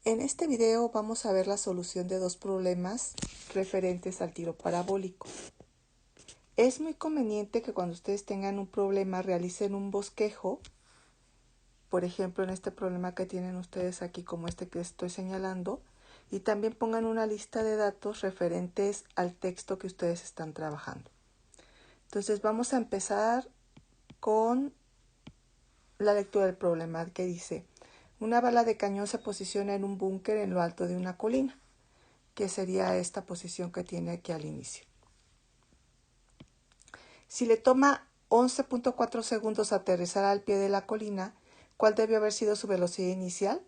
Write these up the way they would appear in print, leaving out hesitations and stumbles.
En este video vamos a ver la solución de dos problemas referentes al tiro parabólico. Es muy conveniente que cuando ustedes tengan un problema realicen un bosquejo, por ejemplo en este problema que tienen ustedes aquí como este que estoy señalando, y también pongan una lista de datos referentes al texto que ustedes están trabajando. Entonces vamos a empezar con la lectura del problema que dice: una bala de cañón se posiciona en un búnker en lo alto de una colina, que sería esta posición que tiene aquí al inicio. Si le toma 11.4 segundos aterrizar al pie de la colina, ¿cuál debió haber sido su velocidad inicial?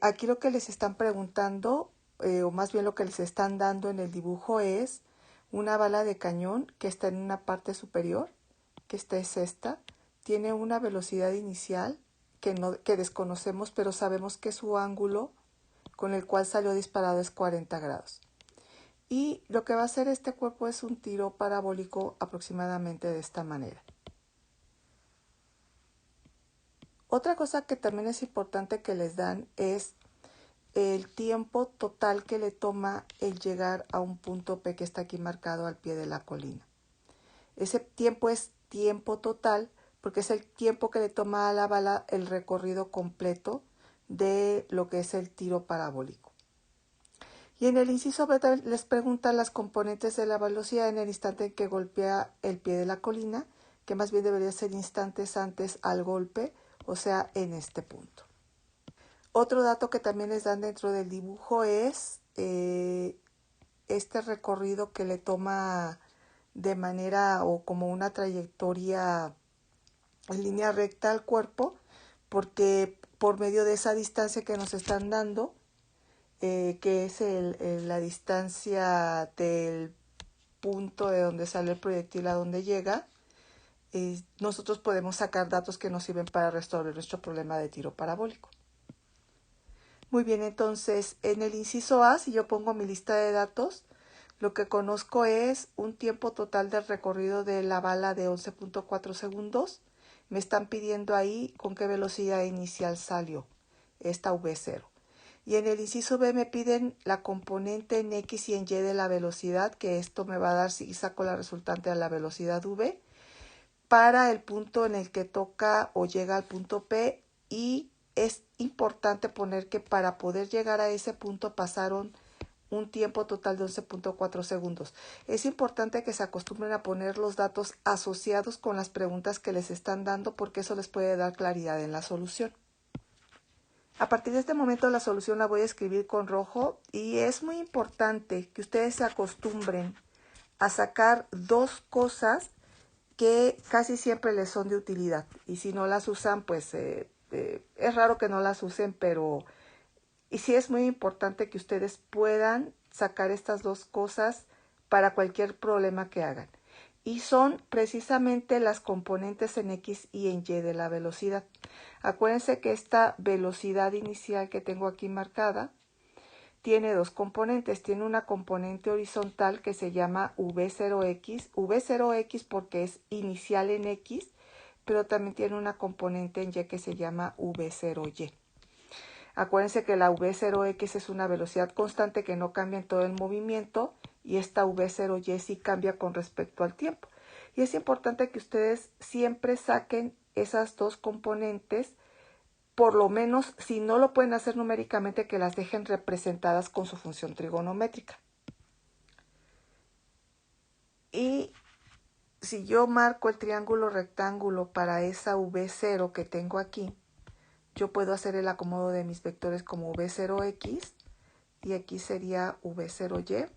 Aquí lo que les están preguntando, o más bien lo que les están dando en el dibujo, es una bala de cañón que está en una parte superior, que esta es esta, tiene una velocidad inicial que desconocemos, pero sabemos que su ángulo con el cual salió disparado es 40 grados. Y lo que va a hacer este cuerpo es un tiro parabólico aproximadamente de esta manera. Otra cosa que también es importante que les dan es el tiempo total que le toma el llegar a un punto P que está aquí marcado al pie de la colina. Ese tiempo es tiempo total porque es el tiempo que le toma a la bala el recorrido completo de lo que es el tiro parabólico. Y en el inciso B les preguntan las componentes de la velocidad en el instante en que golpea el pie de la colina, que más bien debería ser instantes antes al golpe, o sea, en este punto. Otro dato que también les dan dentro del dibujo es este recorrido que le toma de manera o como una trayectoria en línea recta al cuerpo, porque por medio de esa distancia que nos están dando, que es la distancia del punto de donde sale el proyectil a donde llega, nosotros podemos sacar datos que nos sirven para resolver nuestro problema de tiro parabólico. Muy bien, entonces en el inciso A, si yo pongo mi lista de datos, lo que conozco es un tiempo total de recorrido de la bala de 11.4 segundos. Me están pidiendo ahí con qué velocidad inicial salió esta V0. Y en el inciso B me piden la componente en X y en Y de la velocidad, que esto me va a dar si saco la resultante a la velocidad V, para el punto en el que toca o llega al punto P. Y es importante poner que para poder llegar a ese punto pasaron un tiempo total de 11.4 segundos. Es importante que se acostumbren a poner los datos asociados con las preguntas que les están dando, porque eso les puede dar claridad en la solución. A partir de este momento la solución la voy a escribir con rojo, y es muy importante que ustedes se acostumbren a sacar dos cosas que casi siempre les son de utilidad, y si no las usan, pues es raro que no las usen, pero y sí es muy importante que ustedes puedan sacar estas dos cosas para cualquier problema que hagan. Y son precisamente las componentes en X y en Y de la velocidad. Acuérdense que esta velocidad inicial que tengo aquí marcada tiene dos componentes. Tiene una componente horizontal que se llama V0X. V0X porque es inicial en X, pero también tiene una componente en Y que se llama V0Y. Acuérdense que la V0X es una velocidad constante que no cambia en todo el movimiento, y esta V0Y sí cambia con respecto al tiempo. Y es importante que ustedes siempre saquen esas dos componentes, por lo menos si no lo pueden hacer numéricamente, que las dejen representadas con su función trigonométrica. Y si yo marco el triángulo rectángulo para esa V0 que tengo aquí, yo puedo hacer el acomodo de mis vectores como V0X, y aquí sería V0Y.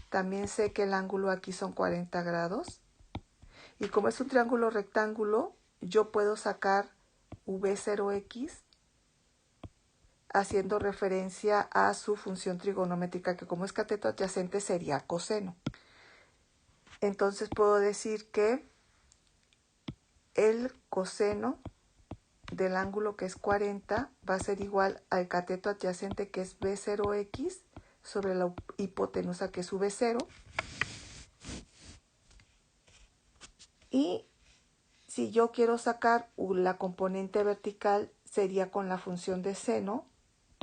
También sé que el ángulo aquí son 40 grados. Y como es un triángulo rectángulo, yo puedo sacar V0X haciendo referencia a su función trigonométrica, que como es cateto adyacente sería coseno. Entonces puedo decir que el coseno del ángulo, que es 40, va a ser igual al cateto adyacente, que es V0X, sobre la hipotenusa, que es V0. Y si yo quiero sacar la componente vertical, sería con la función de seno,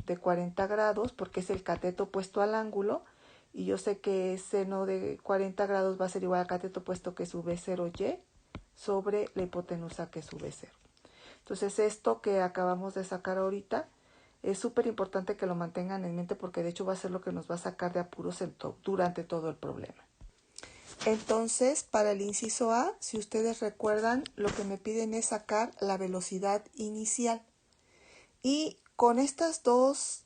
de 40 grados porque es el cateto opuesto al ángulo y yo sé que seno de 40 grados va a ser igual al cateto opuesto que es V0y sobre la hipotenusa que es V0. Entonces esto que acabamos de sacar ahorita es súper importante que lo mantengan en mente porque de hecho va a ser lo que nos va a sacar de apuros durante todo el problema. Entonces, para el inciso A, si ustedes recuerdan, lo que me piden es sacar la velocidad inicial. Y con estas dos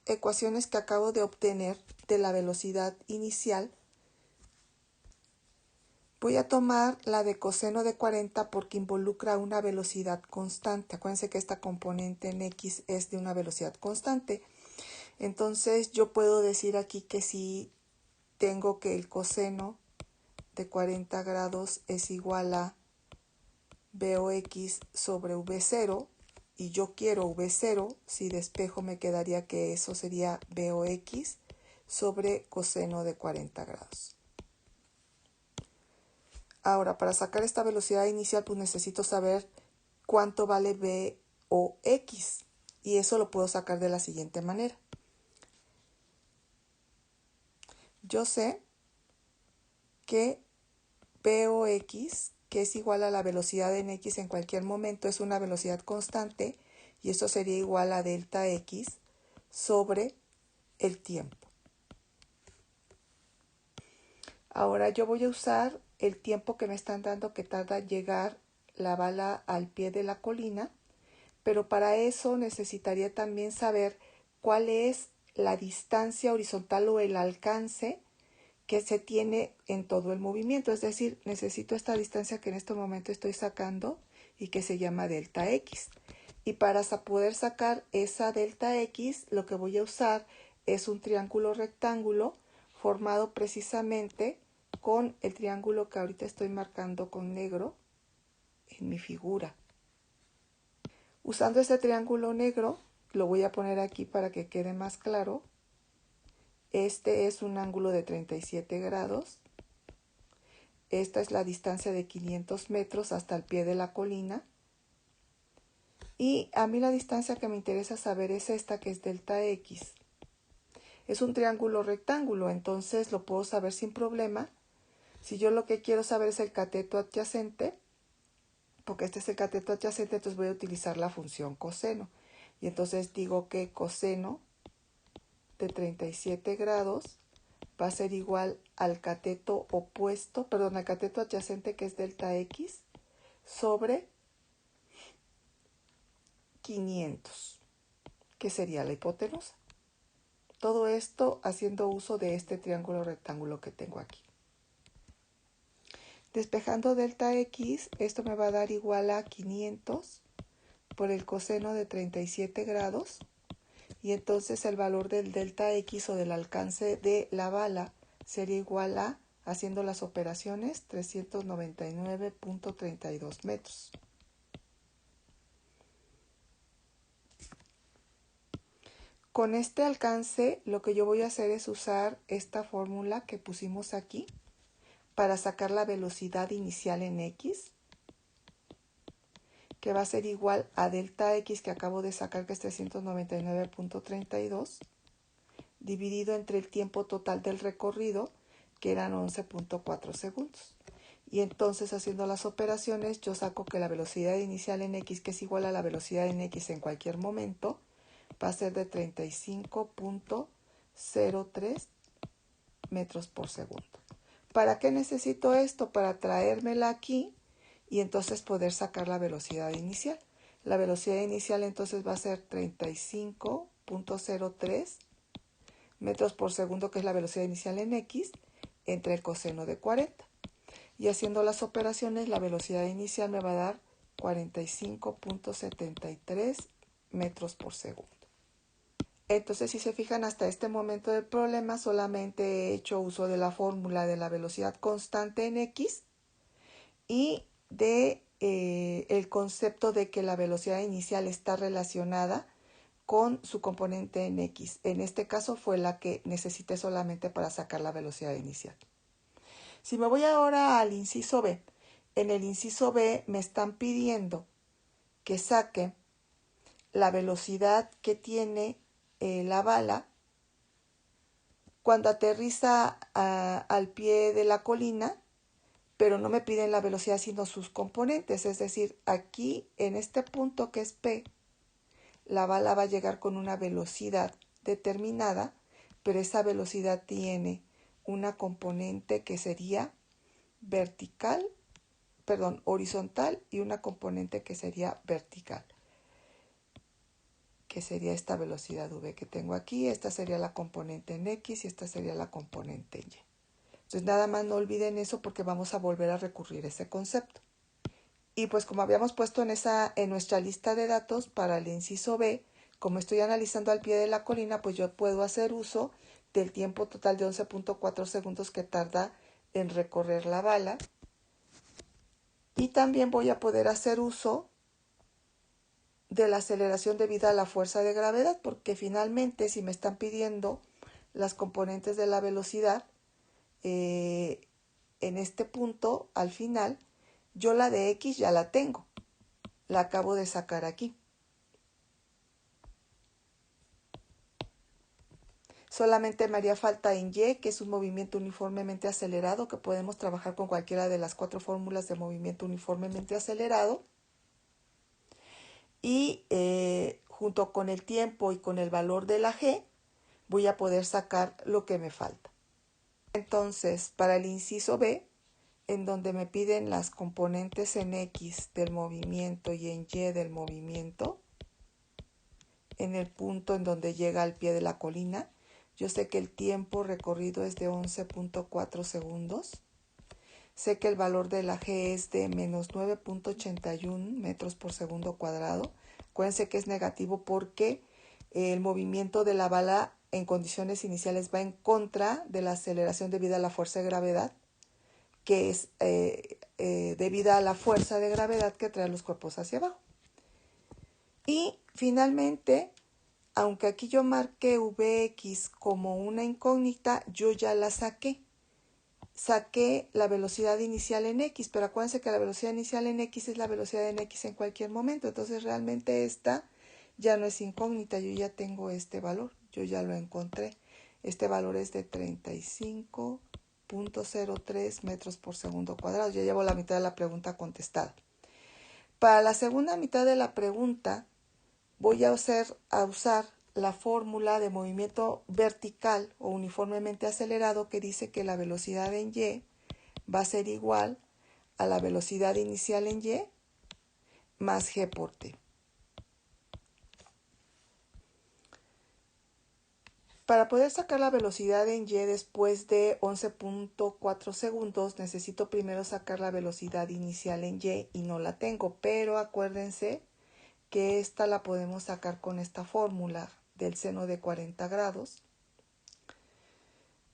ecuaciones que acabo de obtener de la velocidad inicial, voy a tomar la de coseno de 40 porque involucra una velocidad constante. Acuérdense que esta componente en X es de una velocidad constante. Entonces, yo puedo decir aquí que si tengo que el coseno de 40 grados es igual a BOX sobre V0 y yo quiero V0, si despejo me quedaría que eso sería BOX sobre coseno de 40 grados. Ahora, para sacar esta velocidad inicial, pues necesito saber cuánto vale BOX y eso lo puedo sacar de la siguiente manera. Yo sé que BOX, que es igual a la velocidad en X en cualquier momento, es una velocidad constante y esto sería igual a delta X sobre el tiempo. Ahora yo voy a usar el tiempo que me están dando que tarda en llegar la bala al pie de la colina, pero para eso necesitaría también saber cuál es la distancia horizontal o el alcance que se tiene en todo el movimiento, es decir, necesito esta distancia que en este momento estoy sacando y que se llama delta X. Y para poder sacar esa delta X, lo que voy a usar es un triángulo rectángulo formado precisamente con el triángulo que ahorita estoy marcando con negro en mi figura. Usando este triángulo negro, lo voy a poner aquí para que quede más claro. Este es un ángulo de 37 grados. Esta es la distancia de 500 metros hasta el pie de la colina. Y a mí la distancia que me interesa saber es esta, que es delta X. Es un triángulo rectángulo, entonces lo puedo saber sin problema. Si yo lo que quiero saber es el cateto adyacente, porque este es el cateto adyacente, entonces voy a utilizar la función coseno. Y entonces digo que coseno de 37 grados va a ser igual al cateto opuesto, perdón, al cateto adyacente que es delta X sobre 500, que sería la hipotenusa. Todo esto haciendo uso de este triángulo rectángulo que tengo aquí. Despejando delta X, esto me va a dar igual a 500 por el coseno de 37 grados. Y entonces el valor del delta X o del alcance de la bala sería igual a, haciendo las operaciones, 399.32 metros. Con este alcance, lo que yo voy a hacer es usar esta fórmula que pusimos aquí para sacar la velocidad inicial en X, que va a ser igual a delta X que acabo de sacar, que es 399.32, dividido entre el tiempo total del recorrido, que eran 11.4 segundos. Y entonces, haciendo las operaciones, yo saco que la velocidad inicial en X, que es igual a la velocidad en X en cualquier momento, va a ser de 35.03 metros por segundo. ¿Para qué necesito esto? Para traérmela aquí y entonces poder sacar la velocidad inicial. La velocidad inicial entonces va a ser 35.03 metros por segundo, que es la velocidad inicial en X, entre el coseno de 40. Y haciendo las operaciones, la velocidad inicial me va a dar 45.73 metros por segundo. Entonces, si se fijan, hasta este momento del problema solamente he hecho uso de la fórmula de la velocidad constante en X y de el concepto de que la velocidad inicial está relacionada con su componente en X. En este caso fue la que necesité solamente para sacar la velocidad inicial. Si me voy ahora al inciso B, en el inciso B me están pidiendo que saque la velocidad que tiene la bala cuando aterriza al pie de la colina, pero no me piden la velocidad sino sus componentes, es decir, aquí en este punto que es P, la bala va a llegar con una velocidad determinada, pero esa velocidad tiene una componente que sería horizontal y una componente que sería vertical, que sería esta velocidad v que tengo aquí. Esta sería la componente en X y esta sería la componente en Y. Entonces nada más no olviden eso porque vamos a volver a recurrir a ese concepto. Y pues como habíamos puesto en nuestra lista de datos para el inciso B, como estoy analizando al pie de la colina, pues yo puedo hacer uso del tiempo total de 11.4 segundos que tarda en recorrer la bala. Y también voy a poder hacer uso de la aceleración debida a la fuerza de gravedad, porque finalmente si me están pidiendo las componentes de la velocidad, en este punto, al final, yo la de X ya la tengo, la acabo de sacar aquí. Solamente me haría falta en Y, que es un movimiento uniformemente acelerado, que podemos trabajar con cualquiera de las 4 fórmulas de movimiento uniformemente acelerado. Y junto con el tiempo y con el valor de la G, voy a poder sacar lo que me falta. Entonces, para el inciso B, en donde me piden las componentes en X del movimiento y en Y del movimiento, en el punto en donde llega al pie de la colina, yo sé que el tiempo recorrido es de 11.4 segundos. Sé que el valor de la G es de menos 9.81 metros por segundo cuadrado. Acuérdense que es negativo porque el movimiento de la bala en condiciones iniciales va en contra de la aceleración debida a la fuerza de gravedad, que es debida a la fuerza de gravedad que trae los cuerpos hacia abajo. Y finalmente, aunque aquí yo marqué Vx como una incógnita, yo ya la saqué. Saqué la velocidad inicial en X, pero acuérdense que la velocidad inicial en X es la velocidad en X en cualquier momento. Entonces realmente esta ya no es incógnita, yo ya tengo este valor, yo ya lo encontré. Este valor es de 35.03 metros por segundo cuadrado. Ya llevo la mitad de la pregunta contestada. Para la segunda mitad de la pregunta voy a usar la fórmula de movimiento vertical o uniformemente acelerado que dice que la velocidad en Y va a ser igual a la velocidad inicial en Y más G por T. Para poder sacar la velocidad en Y después de 11.4 segundos, necesito primero sacar la velocidad inicial en Y y no la tengo, pero acuérdense que esta la podemos sacar con esta fórmula del seno de 40 grados,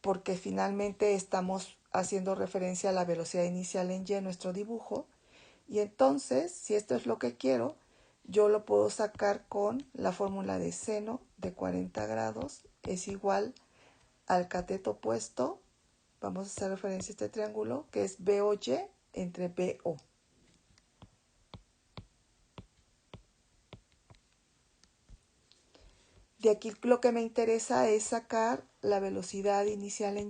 porque finalmente estamos haciendo referencia a la velocidad inicial en Y en nuestro dibujo. Y entonces, si esto es lo que quiero, yo lo puedo sacar con la fórmula de seno de 40 grados es igual al cateto opuesto, vamos a hacer referencia a este triángulo, que es BOY entre BO. De aquí lo que me interesa es sacar la velocidad inicial en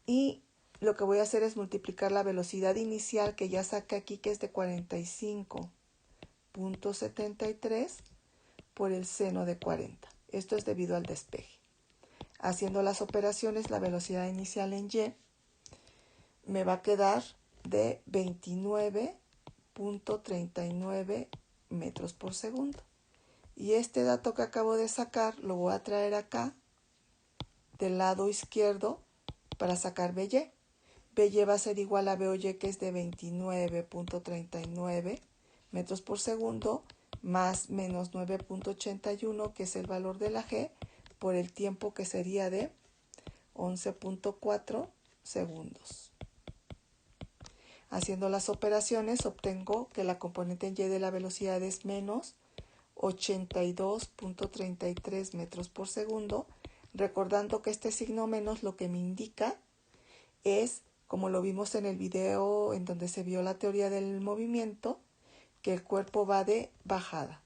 y lo que voy a hacer es multiplicar la velocidad inicial que ya saqué aquí, que es de 45.73 por el seno de 40. Esto es debido al despeje. Haciendo las operaciones, la velocidad inicial en Y me va a quedar de 29.39 metros por segundo. Y este dato que acabo de sacar lo voy a traer acá del lado izquierdo para sacar BY. BY va a ser igual a BOY, que es de 29.39 metros por segundo, más menos 9.81, que es el valor de la G, por el tiempo que sería de 11.4 segundos. Haciendo las operaciones obtengo que la componente en Y de la velocidad es menos 82.33 metros por segundo, recordando que este signo menos lo que me indica es, como lo vimos en el video en donde se vio la teoría del movimiento, que el cuerpo va de bajada.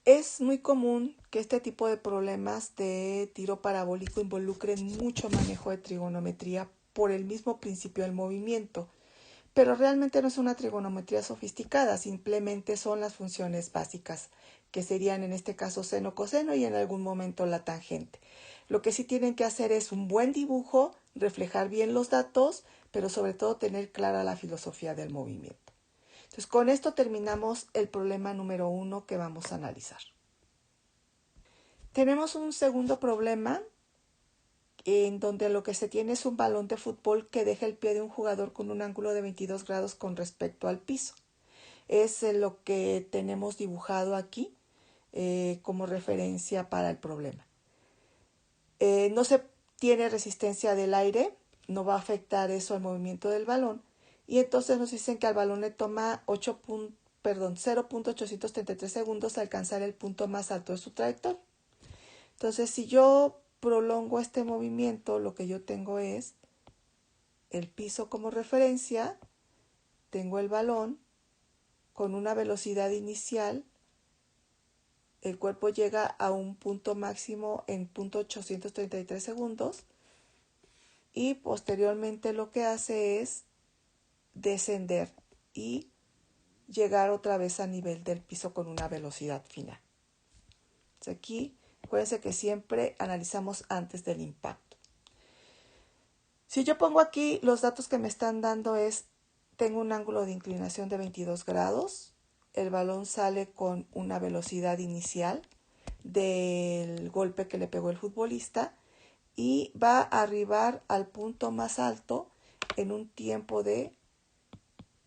Es muy común que este tipo de problemas de tiro parabólico involucren mucho manejo de trigonometría por el mismo principio del movimiento, pero realmente no es una trigonometría sofisticada, simplemente son las funciones básicas, que serían en este caso seno, coseno y en algún momento la tangente. Lo que sí tienen que hacer es un buen dibujo, reflejar bien los datos, pero sobre todo tener clara la filosofía del movimiento. Entonces, con esto terminamos el problema número 1 que vamos a analizar. Tenemos un segundo problema en donde lo que se tiene es un balón de fútbol que deja el pie de un jugador con un ángulo de 22 grados con respecto al piso. Es lo que tenemos dibujado aquí como referencia para el problema. No se tiene resistencia del aire, no va a afectar eso al movimiento del balón, y entonces nos dicen que al balón le toma 0.833 segundos alcanzar el punto más alto de su trayectoria. Entonces, si yo prolongo este movimiento, lo que yo tengo es el piso como referencia, tengo el balón con una velocidad inicial, el cuerpo llega a un punto máximo en 0.833 segundos y posteriormente lo que hace es descender y llegar otra vez a nivel del piso con una velocidad final. Entonces aquí, acuérdense que siempre analizamos antes del impacto. Si yo pongo aquí los datos que me están dando es, tengo un ángulo de inclinación de 22 grados, el balón sale con una velocidad inicial del golpe que le pegó el futbolista y va a arribar al punto más alto en un tiempo de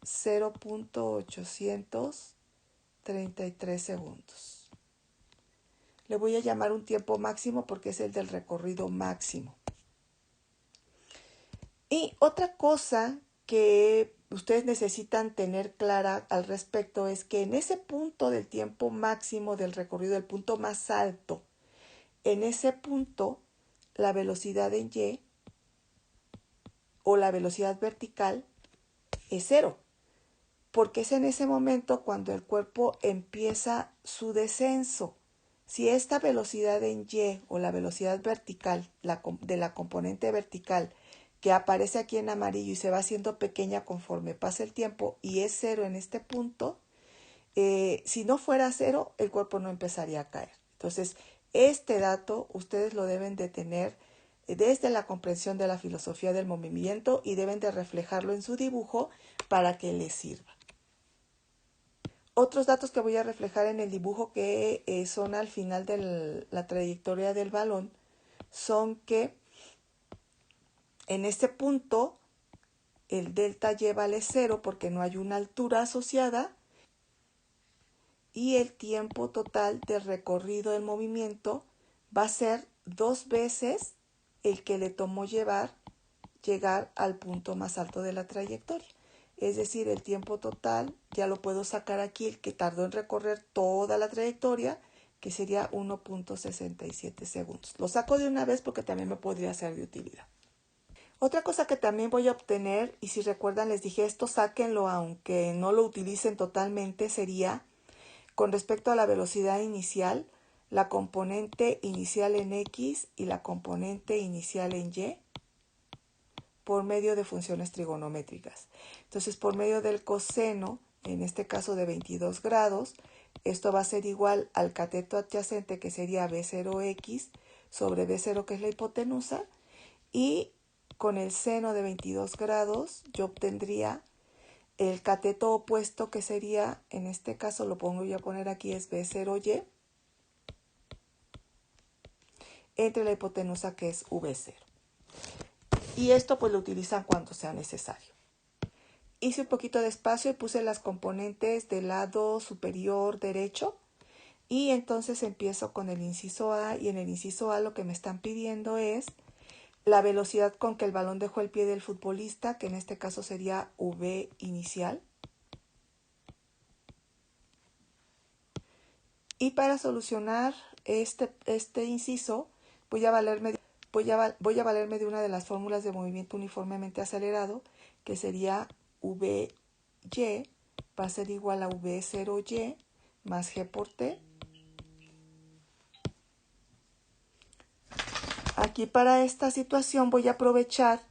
0.833 segundos. Le voy a llamar un tiempo máximo porque es el del recorrido máximo. Y otra cosa que ustedes necesitan tener clara al respecto es que en ese punto del tiempo máximo del recorrido, el punto más alto, en ese punto la velocidad en Y o la velocidad vertical es 0, porque es en ese momento cuando el cuerpo empieza su descenso. Si esta velocidad en Y o la velocidad vertical de la componente vertical que aparece aquí en amarillo y se va haciendo pequeña conforme pasa el tiempo y es 0 en este punto, si no fuera 0, el cuerpo no empezaría a caer. Entonces, este dato ustedes lo deben de tener desde la comprensión de la filosofía del movimiento y deben de reflejarlo en su dibujo para que les sirva. Otros datos que voy a reflejar en el dibujo que son al final de la trayectoria del balón son que en este punto el delta Y vale 0 porque no hay una altura asociada y el tiempo total del recorrido del movimiento va a ser 2 veces el que le tomó llegar al punto más alto de la trayectoria. Es decir, el tiempo total, ya lo puedo sacar aquí, el que tardó en recorrer toda la trayectoria, que sería 1.67 segundos. Lo saco de una vez porque también me podría ser de utilidad. Otra cosa que también voy a obtener, y si recuerdan les dije esto, sáquenlo aunque no lo utilicen totalmente, sería con respecto a la velocidad inicial, la componente inicial en X y la componente inicial en Y por medio de funciones trigonométricas. Entonces, por medio del coseno, en este caso de 22 grados, esto va a ser igual al cateto adyacente, que sería B0X sobre B0, que es la hipotenusa, y con el seno de 22 grados yo obtendría el cateto opuesto, que sería, en este caso lo voy a poner aquí, es B0Y, entre la hipotenusa, que es V0. Y esto pues lo utilizan cuando sea necesario. Hice un poquito de espacio y puse las componentes del lado superior derecho. Y entonces empiezo con el inciso A, y en el inciso A lo que me están pidiendo es la velocidad con que el balón dejó el pie del futbolista, que en este caso sería V inicial. Y para solucionar este inciso voy a valerme de una de las fórmulas de movimiento uniformemente acelerado, que sería VY va a ser igual a V0Y más G por T Aquí para esta situación voy a aprovechar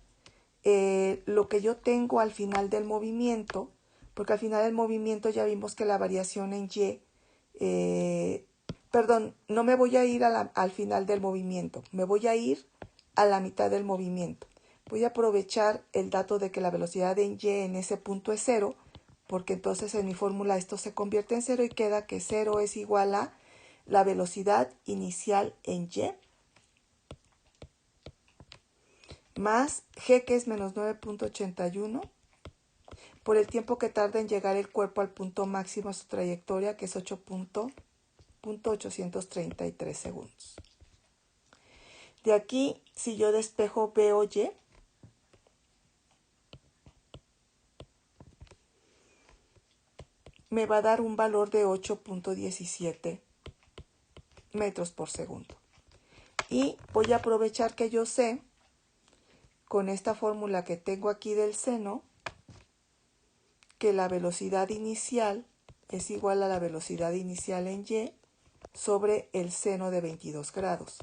lo que yo tengo al final del movimiento, porque al final del movimiento ya vimos que la variación en Y, perdón, no me voy a ir al final del movimiento, me voy a ir a la mitad del movimiento. Voy a aprovechar el dato de que la velocidad en Y en ese punto es 0, porque entonces en mi fórmula esto se convierte en 0 y queda que 0 es igual a la velocidad inicial en Y más G, que es menos 9.81, por el tiempo que tarda en llegar el cuerpo al punto máximo de su trayectoria, que es 8.833 segundos. De aquí, si yo despejo B o Y, me va a dar un valor de 8.17 metros por segundo. Y voy a aprovechar que yo sé, con esta fórmula que tengo aquí del seno, que la velocidad inicial es igual a la velocidad inicial en Y sobre el seno de 22 grados.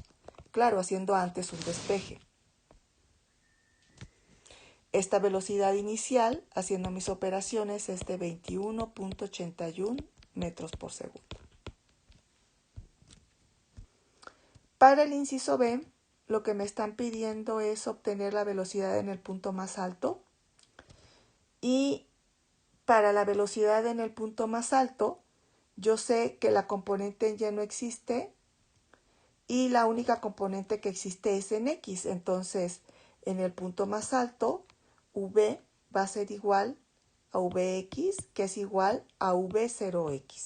Claro, haciendo antes un despeje. Esta velocidad inicial, haciendo mis operaciones, es de 21.81 metros por segundo. Para el inciso B, lo que me están pidiendo es obtener la velocidad en el punto más alto. Y para la velocidad en el punto más alto, yo sé que la componente en Y no existe y la única componente que existe es en X. Entonces, en el punto más alto, V va a ser igual a Vx, que es igual a V0x.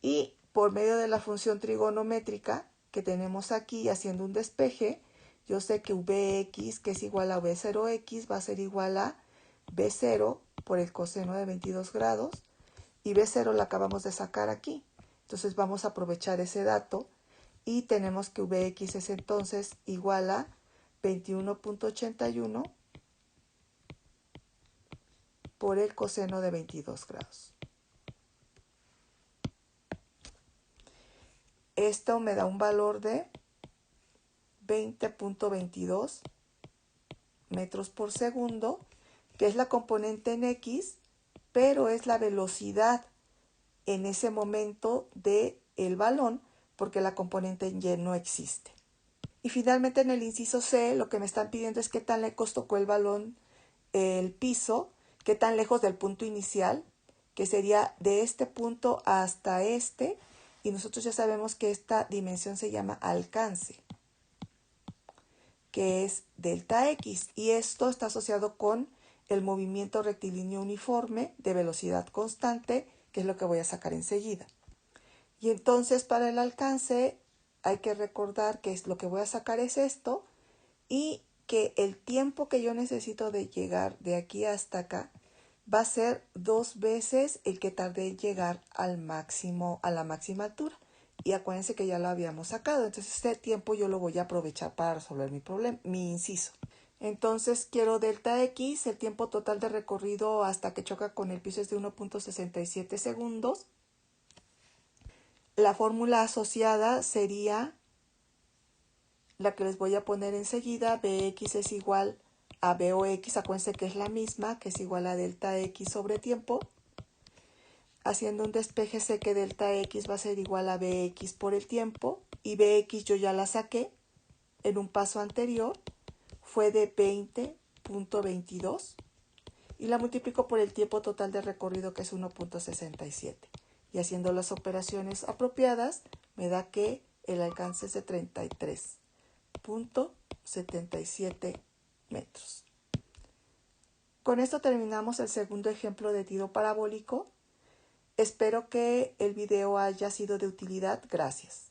Y por medio de la función trigonométrica que tenemos aquí, haciendo un despeje, yo sé que Vx, que es igual a V0x, va a ser igual a V0 por el coseno de 22 grados, y V0 la acabamos de sacar aquí. Entonces vamos a aprovechar ese dato y tenemos que Vx es entonces igual a 21.81 por el coseno de 22 grados. Esto me da un valor de 20.22 metros por segundo, que es la componente en X, pero es la velocidad en ese momento del balón, porque la componente en Y no existe. Y finalmente en el inciso C, lo que me están pidiendo es qué tan lejos tocó el balón el piso, qué tan lejos del punto inicial, que sería de este punto hasta este, y nosotros ya sabemos que esta dimensión se llama alcance, que es delta X, y esto está asociado con el movimiento rectilíneo uniforme de velocidad constante, que es lo que voy a sacar enseguida. Y entonces para el alcance hay que recordar que lo que voy a sacar es esto, y que el tiempo que yo necesito de llegar de aquí hasta acá va a ser 2 veces el que tardé en llegar al máximo, a la máxima altura. Y acuérdense que ya lo habíamos sacado, entonces este tiempo yo lo voy a aprovechar para resolver mi problema, mi inciso. Entonces quiero delta X, el tiempo total de recorrido hasta que choca con el piso es de 1.67 segundos. La fórmula asociada sería la que les voy a poner enseguida. Bx es igual a Box, acuérdense que es la misma, que es igual a delta X sobre tiempo. Haciendo un despeje sé que delta X va a ser igual a Bx por el tiempo, y Bx yo ya la saqué en un paso anterior, fue de 20.22, y la multiplico por el tiempo total de recorrido, que es 1.67. Y haciendo las operaciones apropiadas, me da que el alcance es de 33.77 metros. Con esto terminamos el segundo ejemplo de tiro parabólico. Espero que el video haya sido de utilidad. Gracias.